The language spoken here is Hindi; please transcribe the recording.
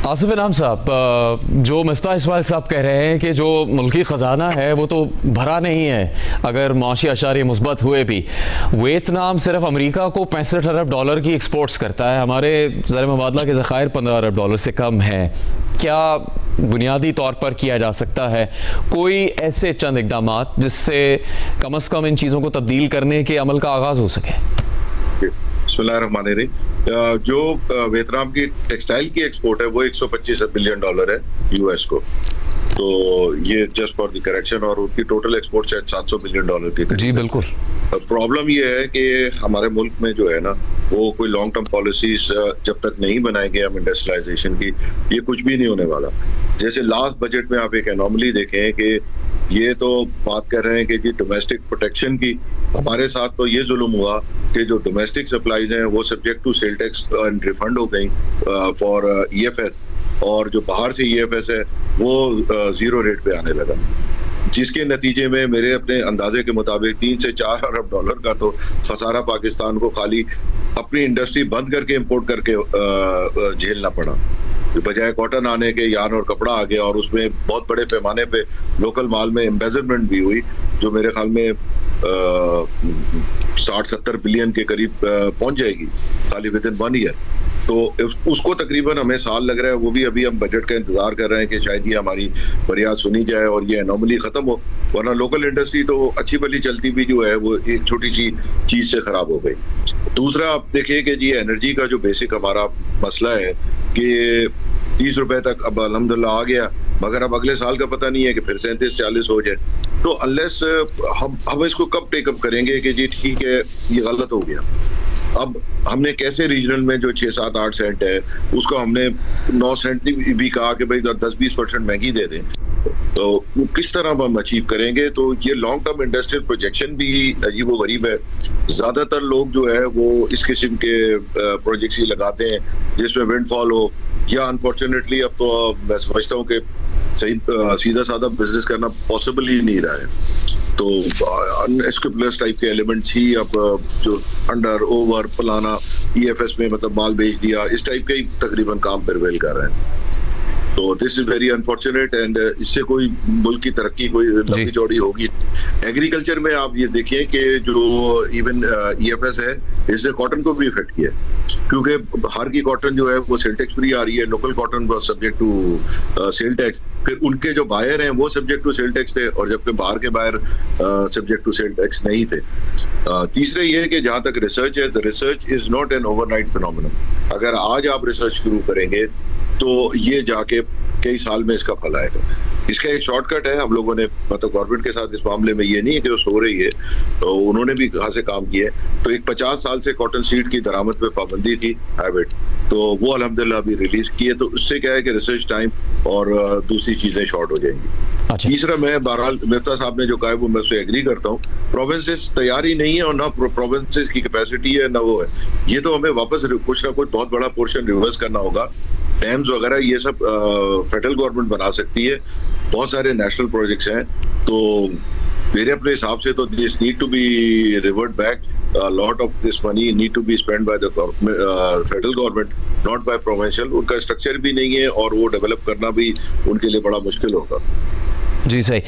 आसिफ इनाम साहब, जो मिफ्ताह इस्माइल साहब कह रहे हैं कि जो मुल्की ख़जाना है वो तो भरा नहीं है अगर माशी अशारे मुस्बत हुए भी। वियतनाम सिर्फ अमेरिका को 65 अरब डॉलर की एक्सपोर्ट्स करता है, हमारे ज़र मुबादला के ज़खायर 15 अरब डॉलर से कम है। क्या बुनियादी तौर पर किया जा सकता है कोई ऐसे चंद इकदाम जिससे कम अज़ कम इन चीज़ों को तब्दील करने के अमल का आगाज़ हो सके? जो वियतनाम की टेक्सटाइल की एक्सपोर्ट है वो 125 बिलियन डॉलर है यूएस को, तो ये जस्ट फॉर द करेक्शन, और उनकी टोटल एक्सपोर्ट शायद 700 बिलियन डॉलर की। जी बिल्कुल। प्रॉब्लम ये है कि हमारे मुल्क में जो है ना वो कोई लॉन्ग टर्म पॉलिसीज जब तक नहीं बनाएंगे हम इंडस्ट्रियलाइजेशन की, ये कुछ भी नहीं होने वाला। जैसे लास्ट बजट में आप एक एनॉमली देखें कि ये तो बात कर रहे हैं कि जी डोमेस्टिक प्रोटेक्शन की, हमारे साथ तो ये जुल्म हुआ कि जो डोमेस्टिक सप्लाईज हैं वो subject to sale tax and refund हो गई फॉर ईएफएस, और जो बाहर से ईएफएस है वो जीरो रेट पे आने लगा, जिसके नतीजे में मेरे अपने अंदाजे के मुताबिक 3 से 4 अरब डॉलर का तो खसारा पाकिस्तान को खाली अपनी इंडस्ट्री बंद करके इंपोर्ट करके झेलना पड़ा। बजाय कॉटन आने के यार्न और कपड़ा आ गया, और उसमें बहुत बड़े पैमाने पे लोकल माल में एम्बेजलमेंट भी हुई जो मेरे ख्याल में 60-70 बिलियन के करीब पहुंच जाएगी खाली विद इन 1 ईयर। तो उसको तकरीबन हमें साल लग रहा है, वो भी अभी हम बजट का इंतजार कर रहे हैं कि शायद ये हमारी फरियाद सुनी जाए और ये एनोमली खत्म हो, वरना लोकल इंडस्ट्री तो अच्छी भली चलती भी जो है वो एक छोटी सी चीज से खराब हो गई। दूसरा आप देखिए कि जी एनर्जी का जो बेसिक हमारा मसला है कि 30 रुपए तक अब अल्हम्दुलिल्लाह आ गया, मगर अब अगले साल का पता नहीं है कि फिर 37-40 हो जाए। तो अनलेस हम इसको कब टेकअप करेंगे कि जी ठीक है ये गलत हो गया। अब हमने कैसे रीजनल में जो 6-7-8 सेंट है उसको हमने 9 सेंट भी कहा कि भाई 10-20% महंगी दे दें, तो किस तरह हम अचीव करेंगे? तो ये लॉन्ग टर्म इंडस्ट्रियल प्रोजेक्शन भी अजीब व गरीब है। ज्यादातर लोग जो है वो इस किस्म के प्रोजेक्ट्स ही लगाते हैं जिसमें विंडफॉल हो, या अनफॉर्चुनेटली अब तो मैं समझता हूँ कि सही सीधा साधा बिजनेस करना पॉसिबल ही नहीं रहा है। तो अनएस्क्रूपुलस टाइप के एलिमेंट्स ही अब जो अंडर ओवर फलाना ईएफएस में मतलब माल बेच दिया, इस टाइप के ही तकरीबन काम प्रिवेल कर रहे हैं। तो this is very unfortunate, and इससे कोई मुल्क की तरक्की कोई लंबी चौड़ी होगी। एग्रीकल्चर में आप ये देखिए कि जो इवन ईएफएस है इसने कॉटन को भी इफेक्ट किया, क्योंकि बाहर की कॉटन जो है वो सेल टैक्स फ्री आ रही है, लोकल कॉटन वो सब्जेक्ट टू सेल टैक्स, फिर उनके जो बायर हैं वो सब्जेक्ट टू सेल टैक्स थे, और जबकि बाहर के buyer subject to sale tax नहीं थे। तीसरे ये है कि जहाँ तक रिसर्च है, the research is not an overnight phenomenon. अगर आज आप रिसर्च शुरू करेंगे तो ये जाके कई साल में इसका फल आएगा। इसका एक शॉर्टकट है, हम लोगों ने मतलब गवर्नमेंट के साथ इस मामले में ये नहीं है कि वो सो रही है, तो उन्होंने भी कहाँ से काम किया है। तो एक 50 साल से कॉटन सीड की दरामद पे पाबंदी थी हैबिट, तो वो अल्हम्दुलिल्लाह अभी रिलीज की है, तो उससे क्या है कि रिसर्च टाइम और दूसरी चीजें शॉर्ट हो जाएंगी। अच्छा। तीसरा, मैं बहरहाल मिफ्ता साहब ने जो कहा है वो मैं उससे एग्री करता हूँ। प्रोविंसेस तैयार ही नहीं है, और ना प्रोविंसेस की कैपेसिटी है ना वो है। ये तो हमें वापस कुछ ना कुछ बहुत बड़ा पोर्शन रिवर्स करना होगा। डैम्स वगैरह ये सब फेडरल गवर्नमेंट बना सकती है, बहुत सारे नेशनल प्रोजेक्ट्स हैं, तो मेरे अपने हिसाब से तो this need to be revert back. Lot of this money need to be spend by the federal government, not by provincial. उनका स्ट्रक्चर भी नहीं है और वो डेवलप करना भी उनके लिए बड़ा मुश्किल होगा। जी सही।